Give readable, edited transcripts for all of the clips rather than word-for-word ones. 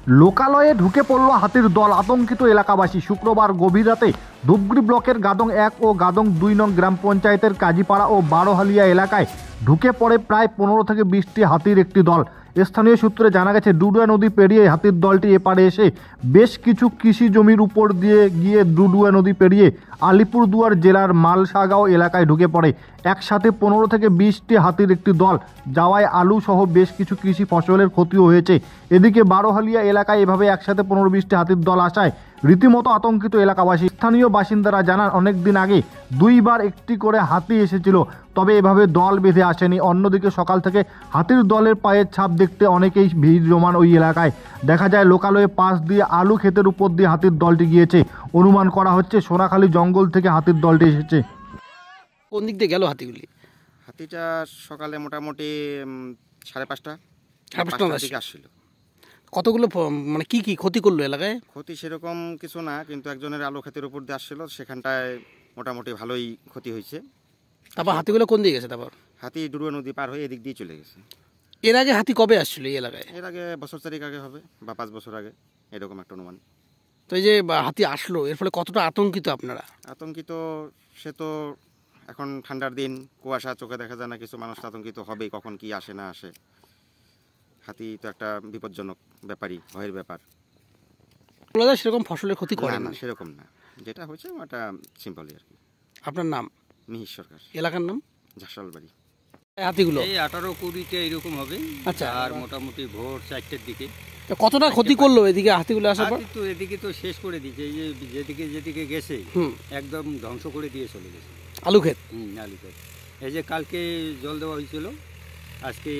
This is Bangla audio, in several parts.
লোকালয়ে ঢুকে পড়ল হাতির দল, আতঙ্কিত এলাকাবাসী। শুক্রবার গভীর রাতে ধূপগুড়ি ব্লকের গাদং 1 ও গাদং 2 নং গ্রাম পঞ্চায়েতের কাজীপাড়া ও বারোহালিয়া এলাকায় ঢুকে পড়ে প্রায় 15 থেকে 20টি হাতির একটি দল। স্থানীয় সূত্রে জানা গেছে, ডুডুয়া নদী পেরিয়ে হাতির দলটি এপারে এসে বেশ কিছু কৃষি জমির উপর দিয়ে গিয়ে ডুডুয়া নদী পেরিয়ে আলিপুরদুয়ার জেলার মালসাগাঁও এলাকায় ঢুকে পড়ে। একসাথে 15 থেকে 20টি হাতির একটি দল যাওয়ায় আলু সহ বেশ কিছু কৃষি ফসলের ক্ষতিও হয়েছে। এদিকে বারোহালিয়া এলাকায় এভাবে একসাথে 15-20টি হাতির দল আসায় রীতিমতো আতঙ্কিত এলাকাবাসী। স্থানীয় বাসিন্দারা জানান, অনেক দিন আগে 2 বার একটি করে হাতি এসেছিল, তবে এভাবে দল বেঁধে আসেনি। অন্যদিকে সকাল থেকে হাতির দলের পায়ের ছাপ দেখতে অনেকেই ভিড় জমান ওই এলাকায়। দেখা যায় লোকালয়ে পাশ দিয়ে আলু ক্ষেতের উপর দিয়ে হাতির দলটি গিয়েছে। অনুমান করা হচ্ছে সোনাখালী জঙ্গল থেকে হাতির দলটি এসেছে। কোন দিক দিয়ে গেল হাতিগুলি? হাতিটা সকালে মোটামুটি 5:30 দিকে আসছিল। কতগুলো মানে কি কি ক্ষতি করলো এলাকায়? ক্ষতি সেরকম কিছু না, কিন্তু একজনের আলু ক্ষেতের উপর দিয়ে আসছিল, সেখানটায় মোটামুটি ভালোই ক্ষতি হয়েছে। তারপর হাতিগুলো কোন দিকে গেছে? তারপর হাতি ডুডুয়া নদী পার হয়ে এদিক দিয়ে চলে গেছে। এর আগে হাতি কবে আসছিল এই এলাকায়? এর আগে বছর 4 আগে হবে বা 5 বছর আগে, এরকম একটা অনুমান। তো এই যে হাতি আসলো, এর ফলে কতটা আতঙ্কিত আপনারা? আতঙ্কিত সে তো এখন ঠান্ডার দিন, কুয়াশা, চোখে দেখা যায় না, কিছু মানুষ আতঙ্কিত হবেই, কখন কি আসে না আসে। হাতি তো একটা বিপজ্জনক ব্যাপারই, ভয়ের ব্যাপার। সেরকম ফসলের ক্ষতি করে না, সেরকম না, যেটা হয়েছে ওটা সিম্পলই আর কি। আপনার নাম? মিহির সরকার। এলাকার নাম? ঝাঁসালবাড়ি। হাতিগুলো এই 18-20টা এরকম হবে। আচ্ছা। আর মোটামুটি ভোর 4টের দিকে। কতটা ক্ষতি করলো এদিকে হাতিগুলো আসার পর? তো এদিকে তো শেষ করে দিয়েছে, এই যে যেদিকে গেছে একদম ধ্বংস করে দিয়ে চলে গেছে আলু ক্ষেত। আলু ক্ষেত। এই যে কালকে জল দেওয়া হয়েছিল, আজকে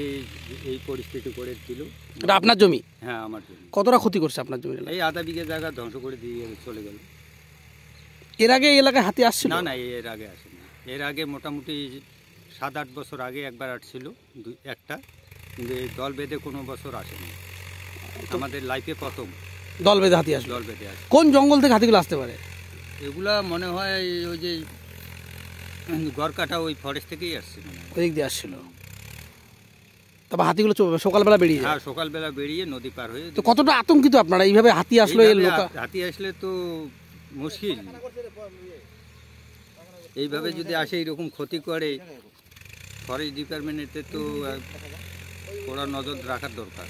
এই পরিস্থিতি করে দিল। এটা আপনার জমি? হ্যাঁ, আমার জমি। কতটা ক্ষতি করছে আপনার জমি? এই আধা বিঘা জায়গা ধ্বংস করে দিয়ে চলে গেল। এর আগে এই এলাকায় হাতি আসছিল? না, এর আগে আসেনি। এর আগে মোটামুটি 7-8 বছর আগে একবার আসছিল, একটা, কিন্তু এই দল বেঁধে কোনো বছর আসেনি। আমাদের লাইফে প্রথম দল বেঁধে হাতি আসলো। দল বেঁধে আসে। কোন জঙ্গল থেকে হাতিগুলো আসতে পারে? এগুলা মনে হয় ওই যে গড়কাটা ওই ফরেস্ট থেকেই আসছে, ওই দিক দিয়ে আসছিল। তারপর হাতিগুলো সকালবেলা বেরিয়ে? হ্যাঁ, সকালবেলা বেরিয়ে নদী পার হয়ে। তো কতটা আতঙ্কিত আপনারা এইভাবে হাতি আসলো? হাতি আসলে তো মুশকিল। এইভাবে যদি আসে, এরকম ক্ষতি করে, ফরেস্ট ডিপার্টমেন্টের তো ওরা নজর রাখার দরকার।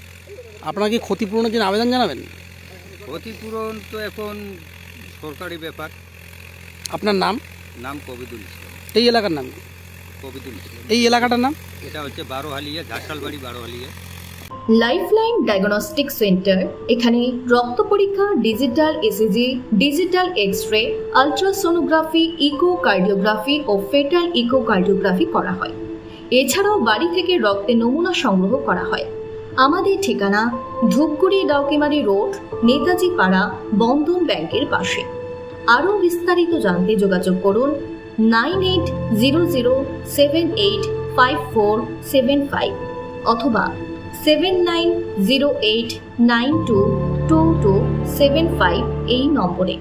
আপনারা কি ক্ষতিপূরণের জন্য আবেদন জানাবেন? ক্ষতিপূরণ তো এখন সরকারি ব্যাপার। আপনার নাম? নাম কবিদুল ইসলাম। এই এলাকার নাম? কবিদুল ইসলাম। এই এলাকাটার নাম? এটা হচ্ছে Barohalia, Jhansalbari, Barohalia. Lifeline diagnostic centre. এখানে রক্ত পরীক্ষা, digital ECG, digital X-ray, ultrasonography, echocardiography ও ফেটাল ইকোকার্ডিওগ্রাফি করা হয়। এছাড়াও বাড়ি থেকে রক্তের নমুনা সংগ্রহ করা হয়। আমাদের ঠিকানা ধূপগুড়ি ডাউকিমারি রোড, নেতাজি পাড়া, বন্ধন ব্যাংকের পাশে। আরও বিস্তারিত জানতে যোগাযোগ করুন 9800785475 অথবা 7908922275 এই নম্বরে।